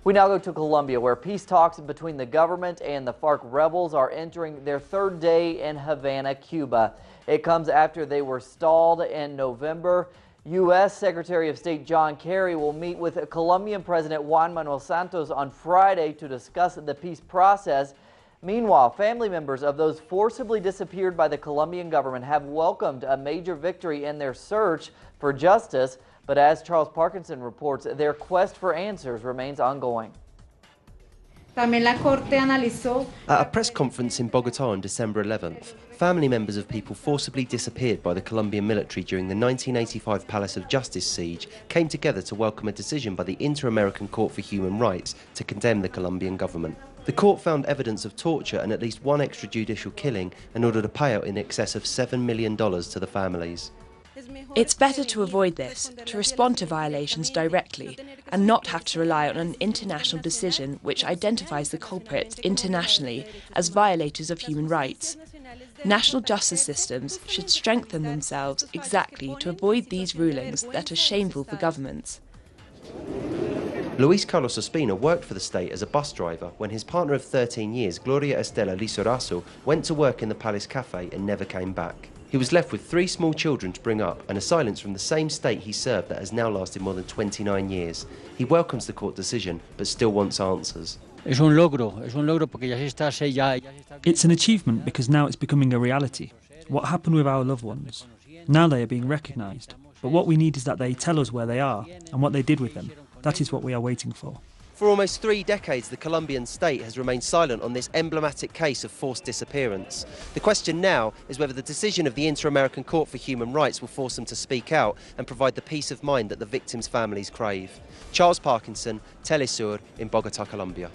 We now go to Colombia, where peace talks between the government and the FARC rebels are entering their third day in Havana, Cuba. It comes after they were stalled in November. U.S. Secretary of State John Kerry will meet with Colombian President Juan Manuel Santos on Friday to discuss the peace process. Meanwhile, family members of those forcibly disappeared by the Colombian government have welcomed a major victory in their search for justice. But as Charles Parkinson reports, their quest for answers remains ongoing. At a press conference in Bogota on December 11th, family members of people forcibly disappeared by the Colombian military during the 1985 Palace of Justice siege came together to welcome a decision by the Inter-American Court for Human Rights to condemn the Colombian government. The court found evidence of torture and at least one extrajudicial killing and ordered a payout in excess of $7 million to the families. It's better to avoid this, to respond to violations directly, and not have to rely on an international decision which identifies the culprits internationally as violators of human rights. National justice systems should strengthen themselves exactly to avoid these rulings that are shameful for governments. Luis Carlos Ospina worked for the state as a bus driver when his partner of 13 years, Gloria Estela Lizarazo, went to work in the Palace Cafe and never came back. He was left with 3 small children to bring up and a silence from the same state he served that has now lasted more than 29 years. He welcomes the court decision, but still wants answers. It's an achievement because now it's becoming a reality. What happened with our loved ones? Now they are being recognised. But what we need is that they tell us where they are and what they did with them. That is what we are waiting for. For almost 3 decades, the Colombian state has remained silent on this emblematic case of forced disappearance. The question now is whether the decision of the Inter-American Court for Human Rights will force them to speak out and provide the peace of mind that the victims' families crave. Charles Parkinson, Telesur in Bogota, Colombia.